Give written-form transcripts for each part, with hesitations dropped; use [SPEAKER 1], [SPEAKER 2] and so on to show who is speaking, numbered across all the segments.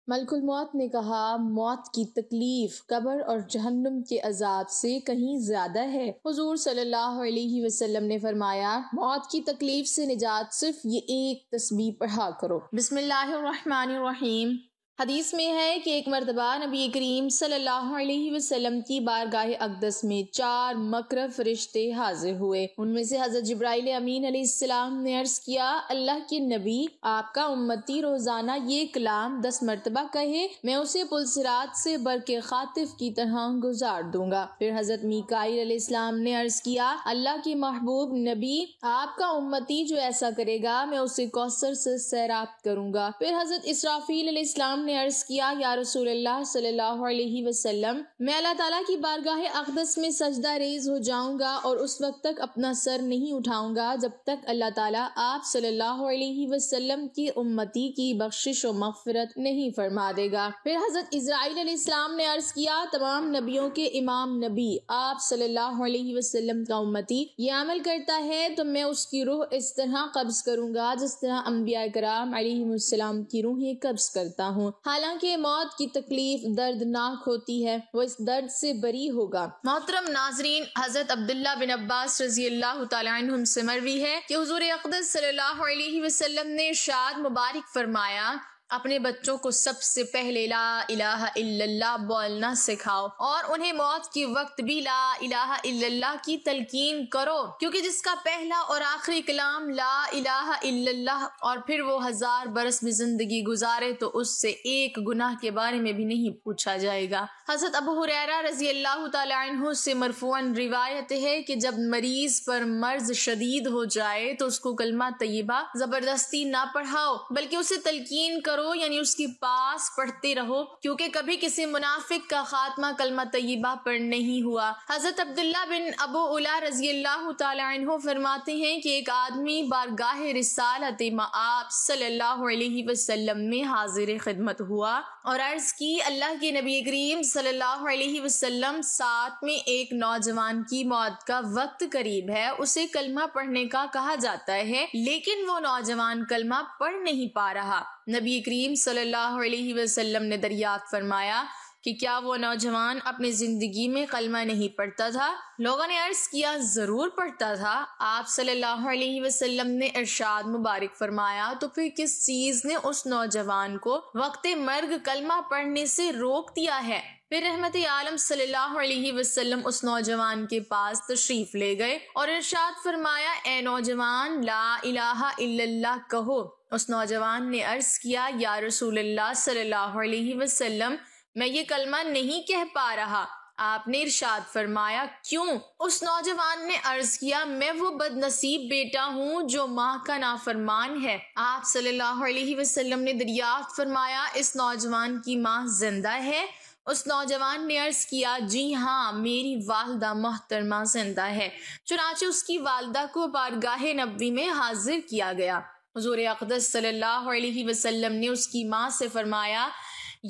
[SPEAKER 1] ملک الموت نے کہا، موت کی تکلیف قبر اور جہنم کے عذاب سے کہیں زیادہ ہے۔ حضور صلی اللہ علیہ وسلم نے فرمایا، موت کی تکلیف سے نجات صرف یہ ایک تسبیح پڑھا کرو، بسم اللہ الرحمن الرحیم۔ حدیث میں ہے کہ ایک مرتبہ نبی کریم صلی اللہ علیہ وسلم کی بارگاہ اقدس میں 4 مقرب فرشتے حاضر ہوئے۔ ان میں سے حضرت جبرائیل امین علیہ السلام نے عرض کیا، اللہ کے نبی، آپ کا امتی روزانہ یہ کلام 10 مرتبہ کہے، میں اسے پل صراط سے برق خاطف کی طرح گزار دوں گا۔ پھر حضرت میکائیل علیہ السلام نے عرض کیا، اللہ کے محبوب نبی، آپ کا امتی جو ایسا کرے گا میں اسے کوثر سے سیراب کروں گا۔ پھر حضرت اسرافیل علیہ السلام نے عرض کیا، یا رسول اللہ صلی اللہ علیہ وسلم، میں اللہ تعالیٰ کی بارگاہ اقدس میں سجدہ ریز ہو جاؤں گا اور اس وقت تک اپنا سر نہیں اٹھاؤں گا جب تک اللہ تعالیٰ آپ صلی اللہ علیہ وسلم کی امتی کی بخشش و مغفرت نہیں فرما دے گا۔ پھر حضرت اسرائیل علیہ السلام نے عرض کیا، تمام نبیوں کے امام نبی آپ صلی اللہ علیہ وسلم کا امتی یہ عمل کرتا ہے تو میں اس کی روح اس طرح قبض کروں گا جس طرح انبیاء کرام علیہ السلام کی روحیں قبض کرتا ہوں۔ حالانکہ موت کی تکلیف دردناک ہوتی ہے، وہ اس درد سے بری ہوگا۔ محترم ناظرین، حضرت عبداللہ بن عباس رضی اللہ تعالیٰ عنہم سے مروی ہے کہ حضور اقدس صلی اللہ علیہ وسلم نے ارشاد مبارک فرمایا، اپنے بچوں کو سب سے پہلے لا الہ الا اللہ بولنا سکھاؤ اور انہیں موت کے وقت بھی لا الہ الا اللہ کی تلقین کرو، کیونکہ جس کا پہلا اور آخری کلام لا الہ الا اللہ اور پھر وہ 1000 برس بھی زندگی گزارے تو اس سے ایک گناہ کے بارے میں بھی نہیں پوچھا جائے گا۔ حضرت ابو ہریرہ رضی اللہ تعالی عنہ سے مرفوعاً روایت ہے کہ جب مریض پر مرض شدید ہو جائے تو اس کو کلمہ طیبہ زبردستی نہ پڑھاؤ بلکہ اسے تلقین کرو، یعنی اس کے پاس پڑھتے رہو، کیونکہ کبھی کسی منافق کا خاتمہ کلمہ طیبہ پر نہیں ہوا۔ حضرت عبداللہ بن ابو علا رضی اللہ تعالی عنہ فرماتے ہیں کہ ایک آدمی بارگاہ رسالت مآب صلی اللہ علیہ وسلم میں حاضر خدمت ہوا اور عرض کی، اللہ کے نبی کریم صلی اللہ علیہ وسلم، ساتھ میں ایک نوجوان کی موت کا وقت قریب ہے، اسے کلمہ پڑھنے کا کہا جاتا ہے لیکن وہ نوجوان کلمہ پڑھ نہیں پا رہا۔ نبی کریم صلی اللہ علیہ وسلم نے دریافت فرمایا کہ کیا وہ نوجوان اپنی زندگی میں کلمہ نہیں پڑھتا تھا؟ لوگوں نے عرض کیا، ضرور پڑھتا تھا۔ آپ صلی اللہ علیہ وسلم نے ارشاد مبارک فرمایا، تو پھر کس چیز نے اس نوجوان کو وقت مرگ کلمہ پڑھنے سے روک دیا ہے؟ پھر رحمت عالم صلی اللہ علیہ وسلم اس نوجوان کے پاس تشریف لے گئے اور ارشاد فرمایا، اے نوجوان، لا الہ الا اللہ کہو۔ اس نوجوان نے عرض کیا، یا رسول اللہ صلی اللہ علیہ وسلم، میں یہ کلمہ نہیں کہہ پا رہا۔ آپ نے ارشاد فرمایا، کیوں؟ اس نوجوان نے عرض کیا، میں وہ بد نصیب بیٹا ہوں جو ماں کا نافرمان ہے۔ آپ صلی اللہ علیہ وسلم نے دریافت فرمایا، اس نوجوان کی ماں زندہ ہے؟ اس نوجوان نے عرض کیا، جی ہاں، میری والدہ محترمہ زندہ ہے۔ چنانچہ اس کی والدہ کو بارگاہ نبوی میں حاضر کیا گیا۔ حضور اقدس صلی اللہ علیہ وسلم نے اس کی ماں سے فرمایا،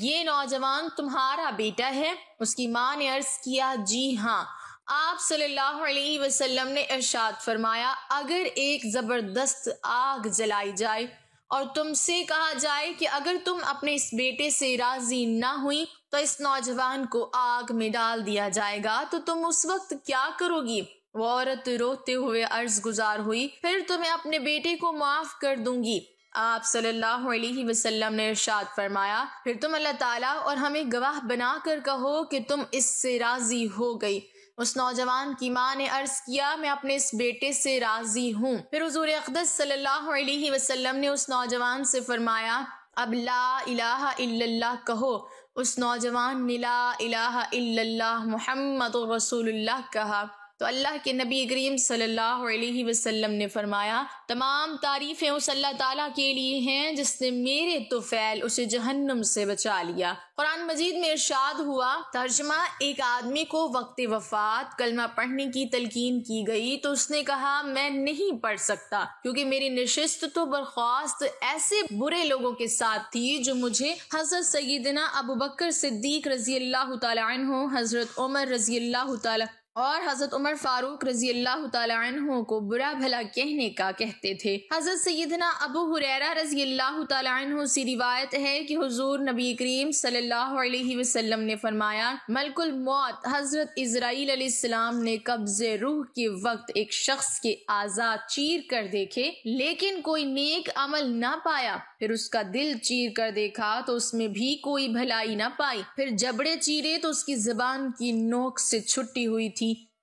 [SPEAKER 1] یہ نوجوان تمہارا بیٹا ہے؟ اس کی ماں نے عرض کیا، جی ہاں۔ آپ صلی اللہ علیہ وسلم نے ارشاد فرمایا، اگر ایک زبردست آگ جلائی جائے اور تم سے کہا جائے کہ اگر تم اپنے اس بیٹے سے راضی نہ ہوئی تو اس نوجوان کو آگ میں ڈال دیا جائے گا، تو تم اس وقت کیا کرو گی؟ وہ عورت روتے ہوئے عرض گزار ہوئی، پھر تمہیں اپنے بیٹے کو معاف کر دوں گی۔ آپ صلی اللہ علیہ وسلم نے ارشاد فرمایا، پھر تم اللہ تعالیٰ اور ہمیں گواہ بنا کر کہو کہ تم اس سے راضی ہو گئی۔ اس نوجوان کی ماں نے عرض کیا، میں اپنے اس بیٹے سے راضی ہوں۔ پھر حضور اقدس صلی اللہ علیہ وسلم نے اس نوجوان سے فرمایا، اب لا الہ الا اللہ کہو۔ اس نوجوان نے لا الہ الا اللہ محمد رسول اللہ کہا تو اللہ کے نبی کریم صلی اللہ علیہ وسلم نے فرمایا، تمام تعریفیں اس اللہ تعالیٰ کے لیے ہیں جس نے میرے طفیل اسے جہنم سے بچا لیا۔ قرآن مجید میں ارشاد ہوا، ترجمہ، ایک آدمی کو وقت وفات کلمہ پڑھنے کی تلقین کی گئی تو اس نے کہا، میں نہیں پڑھ سکتا کیونکہ میری نشست تو برخاست ایسے برے لوگوں کے ساتھ تھی جو مجھے حضرت سیدنا ابو بکر صدیق رضی اللہ تعالی عنہ، حضرت عمر رضی اللہ تعالی اور حضرت عمر فاروق رضی اللہ تعالی عنہ کو برا بھلا کہنے کا کہتے تھے۔ حضرت سیدنا ابو ہریرہ رضی اللہ تعالی عنہ سے روایت ہے کہ حضور نبی کریم صلی اللہ علیہ وسلم نے فرمایا، ملک الموت حضرت اسرائیل علیہ السلام نے قبض روح کے وقت ایک شخص کے اعضاء چیر کر دیکھے لیکن کوئی نیک عمل نہ پایا، پھر اس کا دل چیر کر دیکھا تو اس میں بھی کوئی بھلائی نہ پائی، پھر جبڑے چیرے تو اس کی زبان کی نوک سے چھٹی ہوئی تھی،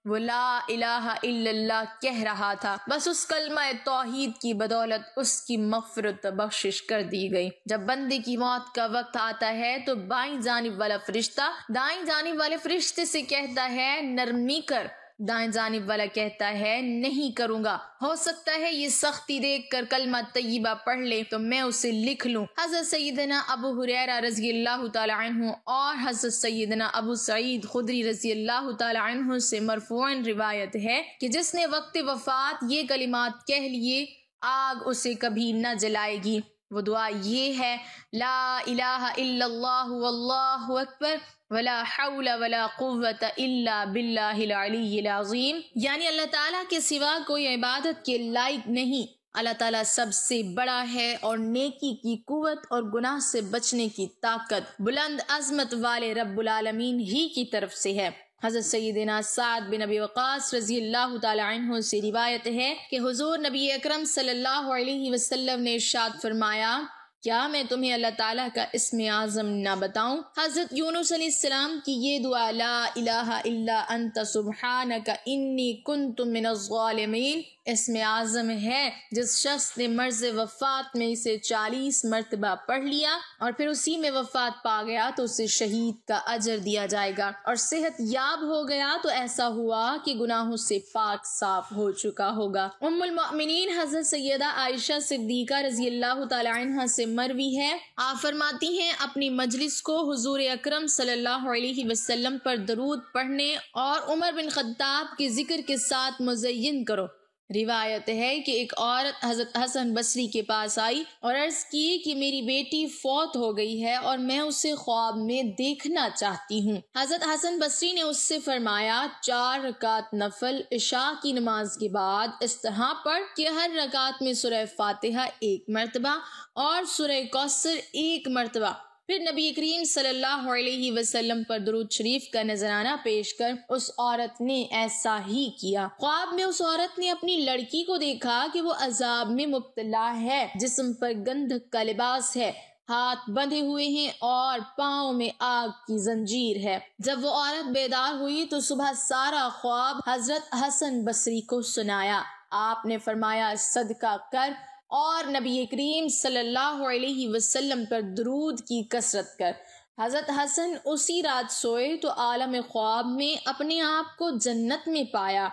[SPEAKER 1] وہ لا الہ الا اللہ کہہ رہا تھا، بس اس کلمہ توحید کی بدولت اس کی مغفرت بخشش کر دی گئی۔ جب بندے کی موت کا وقت آتا ہے تو بائیں جانب والا فرشتہ دائیں جانب والے فرشتے سے کہتا ہے نرمی کر، دائیں جانب والا کہتا ہے نہیں کروں گا، ہو سکتا ہے یہ سختی دیکھ کر کلمہ طیبہ پڑھ لے تو میں اسے لکھ لوں۔ حضرت سیدنا ابو ہریرہ رضی اللہ تعالی عنہ اور حضرت سیدنا ابو سعید خدری رضی اللہ تعالی عنہ سے مرفوعاً روایت ہے کہ جس نے وقت وفات یہ کلمات کہہ لیے آگ اسے کبھی نہ جلائے گی۔ وہ دعا یہ ہے، لا الہ الا اللہ واللہ اکبر ولا حول ولا قوت الا باللہ العلی العظیم، یعنی اللہ تعالیٰ کے سوا کوئی عبادت کے لائق نہیں، اللہ تعالیٰ سب سے بڑا ہے اور نیکی کی قوت اور گناہ سے بچنے کی طاقت بلند عظمت والے رب العالمین ہی کی طرف سے ہے۔ حضرت سیدنا سعد بن ابی وقاص رضی اللہ تعالی عنہ سے روایت ہے کہ حضور نبی اکرم صلی اللہ علیہ وسلم نے ارشاد فرمایا، کیا میں تمہیں اللہ تعالیٰ کا اسم اعظم نہ بتاؤں؟ حضرت یونس علیہ السلام کی یہ دعا، لا الہ الا انت سبحانک انی کنت من الظالمین، اسم اعظم ہے۔ جس شخص نے مرض وفات میں اسے 40 مرتبہ پڑھ لیا اور پھر اسی میں وفات پا گیا تو اسے شہید کا اجر دیا جائے گا، اور صحت یاب ہو گیا تو ایسا ہوا کہ گناہوں سے پاک صاف ہو چکا ہوگا۔ ام المؤمنین حضرت سیدہ عائشہ صدیقہ رضی اللہ تعالی عنہ سے مروی ہے، آپ فرماتی ہیں اپنی مجلس کو حضور اکرم صلی اللہ علیہ وسلم پر درود پڑھنے اور عمر بن خطاب کے ذکر کے ساتھ مزین کرو۔ روایت ہے کہ ایک عورت حضرت حسن بصری کے پاس آئی اور عرض کی کہ میری بیٹی فوت ہو گئی ہے اور میں اسے خواب میں دیکھنا چاہتی ہوں۔ حضرت حسن بصری نے اس سے فرمایا، 4 رکعت نفل عشاء کی نماز کے بعد اس طرح پڑھ کہ ہر رکعت میں سورہ فاتحہ 1 مرتبہ اور سورہ کوثر 1 مرتبہ، پھر نبی کریم صلی اللہ علیہ وسلم پر درود شریف کا نذرانہ پیش کر اس عورت نے ایسا ہی کیا۔ خواب میں اس عورت نے اپنی لڑکی کو دیکھا کہ وہ عذاب میں مبتلا ہے، جسم پر گندھک کا لباس ہے، ہاتھ بندھے ہوئے ہیں اور پاؤں میں آگ کی زنجیر ہے۔ جب وہ عورت بیدار ہوئی تو صبح سارا خواب حضرت حسن بصری کو سنایا۔ آپ نے فرمایا، صدقہ کر اور نبی کریم صلی اللہ علیہ وسلم پر درود کی کثرت کر۔ حضرت حسن اسی رات سوئے تو عالم خواب میں اپنے آپ کو جنت میں پایا۔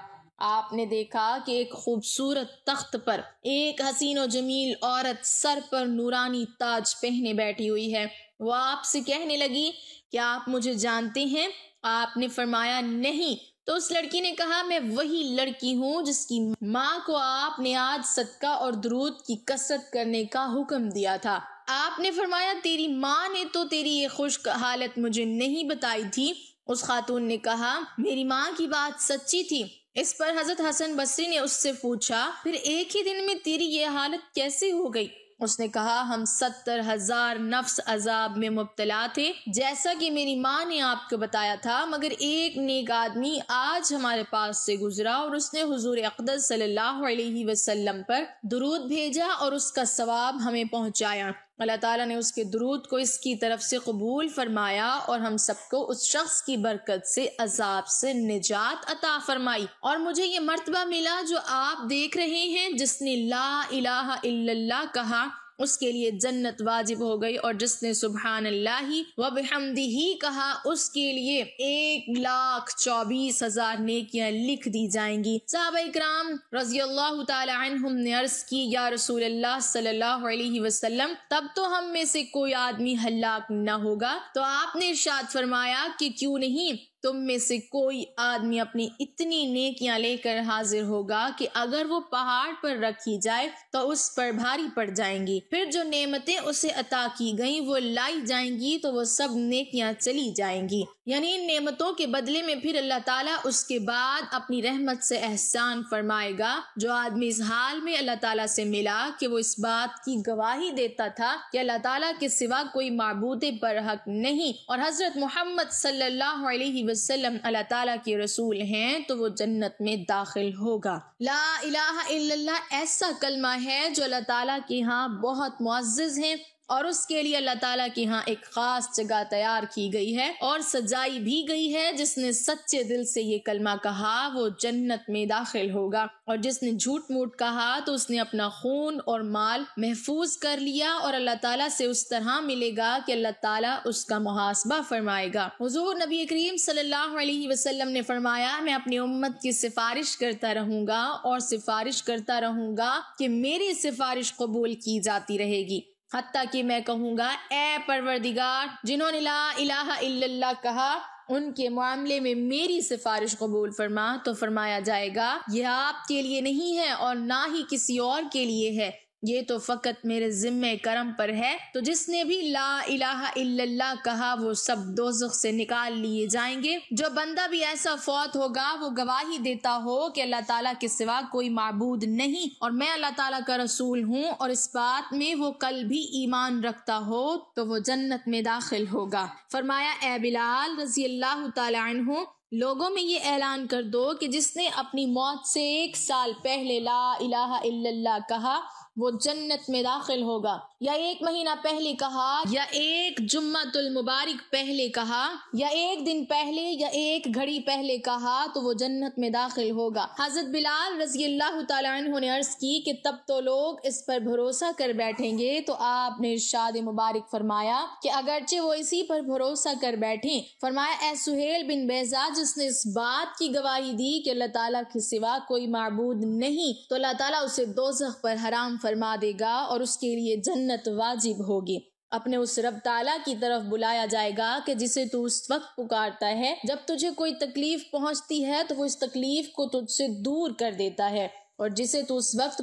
[SPEAKER 1] آپ نے دیکھا کہ ایک خوبصورت تخت پر ایک حسین و جمیل عورت سر پر نورانی تاج پہنے بیٹھی ہوئی ہے۔ وہ آپ سے کہنے لگی، کیا آپ مجھے جانتے ہیں؟ آپ نے فرمایا، نہیں۔ تو اس لڑکی نے کہا، میں وہی لڑکی ہوں جس کی ماں کو آپ نے آج صدقہ اور درود کی کثرت کرنے کا حکم دیا تھا۔ آپ نے فرمایا، تیری ماں نے تو تیری یہ خشک حالت مجھے نہیں بتائی تھی۔ اس خاتون نے کہا، میری ماں کی بات سچی تھی۔ اس پر حضرت حسن بصری نے اس سے پوچھا، پھر ایک ہی دن میں تیری یہ حالت کیسے ہو گئی؟ اس نے کہا، ہم 70,000 نفس عذاب میں مبتلا تھے جیسا کہ میری ماں نے آپ کو بتایا تھا، مگر ایک نیک آدمی آج ہمارے پاس سے گزرا اور اس نے حضور اقدس صلی اللہ علیہ وسلم پر درود بھیجا اور اس کا ثواب ہمیں پہنچایا۔ اللہ تعالیٰ نے اس کے درود کو اس کی طرف سے قبول فرمایا اور ہم سب کو اس شخص کی برکت سے عذاب سے نجات عطا فرمائی، اور مجھے یہ مرتبہ ملا جو آپ دیکھ رہے ہیں۔ جس نے لا الہ الا اللہ کہا اس کے لیے جنت واجب ہو گئی، اور جس نے سبحان اللہ و بحمدہ کہا اس کے لیے 1,24,000 نیکیاں لکھ دی جائیں گی۔ صحابہ اکرام رضی اللہ تعالی عنہم نے عرض کی، یا رسول اللہ صلی اللہ علیہ وسلم، تب تو ہم میں سے کوئی آدمی ہلاک نہ ہوگا؟ تو آپ نے ارشاد فرمایا کہ کیوں نہیں، تم میں سے کوئی آدمی اپنی اتنی نیکیاں لے کر حاضر ہوگا کہ اگر وہ پہاڑ پر رکھی جائے تو اس پر بھاری پڑ جائیں گی، پھر جو نعمتیں اسے عطا کی گئیں وہ لائی جائیں گی تو وہ سب نیکیاں چلی جائیں گی، یعنی ان نعمتوں کے بدلے میں پھر اللہ تعالیٰ اس کے بعد اپنی رحمت سے احسان فرمائے گا۔ جو آدمی اس حال میں اللہ تعالیٰ سے ملا کہ وہ اس بات کی گواہی دیتا تھا کہ اللہ تعالیٰ کے سوا کوئی معبود برحق نہیں اور حضرت محمد صلی اللہ علیہ وسلم اللہ تعالیٰ کے رسول ہیں، تو وہ جنت میں داخل ہوگا۔ لا الہ الا اللہ ایسا کلمہ ہے جو اللہ تعالیٰ کے ہاں بہت معزز ہے اور اس کے لیے اللہ تعالیٰ کے ہاں ایک خاص جگہ تیار کی گئی ہے اور سجائی بھی گئی ہے۔ جس نے سچے دل سے یہ کلمہ کہا وہ جنت میں داخل ہوگا، اور جس نے جھوٹ موٹ کہا تو اس نے اپنا خون اور مال محفوظ کر لیا اور اللہ تعالیٰ سے اس طرح ملے گا کہ اللہ تعالیٰ اس کا محاسبہ فرمائے گا۔ حضور نبی کریم صلی اللہ علیہ وسلم نے فرمایا، میں اپنی امت کی سفارش کرتا رہوں گا اور سفارش کرتا رہوں گا کہ میری سفارش قبول کی جاتی رہے گی، حتیٰ کہ میں کہوں گا اے پروردگار، جنہوں نے لا الہ الا اللہ کہا ان کے معاملے میں میری سفارش قبول فرما، تو فرمایا جائے گا یہ آپ کے لیے نہیں ہے اور نہ ہی کسی اور کے لیے ہے، یہ تو فقط میرے ذمہ کرم پر ہے۔ تو جس نے بھی لا الہ الا اللہ کہا وہ سب دوزخ سے نکال لیے جائیں گے۔ جو بندہ بھی ایسا فوت ہوگا وہ گواہی دیتا ہو کہ اللہ تعالیٰ کے سوا کوئی معبود نہیں اور میں اللہ تعالیٰ کا رسول ہوں، اور اس بات میں وہ کل بھی ایمان رکھتا ہو، تو وہ جنت میں داخل ہوگا۔ فرمایا اے بلال رضی اللہ تعالی عنہ، لوگوں میں یہ اعلان کر دو کہ جس نے اپنی موت سے 1 سال پہلے لا الہ الا اللہ کہا وہ جنت میں داخل ہوگا، یا 1 مہینہ پہلے کہا، یا 1 جمعۃ المبارک پہلے کہا، یا 1 دن پہلے، یا 1 گھڑی پہلے کہا، تو وہ جنت میں داخل ہوگا۔ حضرت بلال رضی اللہ تعالی عنہ نے عرض کی کہ تب تو لوگ اس پر بھروسہ کر بیٹھیں گے، تو آپ نے ارشاد مبارک فرمایا کہ اگرچہ وہ اسی پر بھروسہ کر بیٹھیں، فرمایا اے سہیل بن بیضا، جس نے اس بات کی گواہی دی کہ اللہ تعالیٰ کے سوا کوئی معبود نہیں، تو اللہ تعالیٰ اسے دوزخ پر حرام فرما دے گا اور اس کے لیے جنت واجب ہوگی۔ اپنے اس رب تعالیٰ کی طرف بلایا جائے گا کہ جسے تو اس وقت پکارتا ہے جب تجھے کوئی تکلیف پہنچتی ہے، تو وہ اس تکلیف کو تجھ سے دور کر دیتا ہے، اور جسے تو اس وقت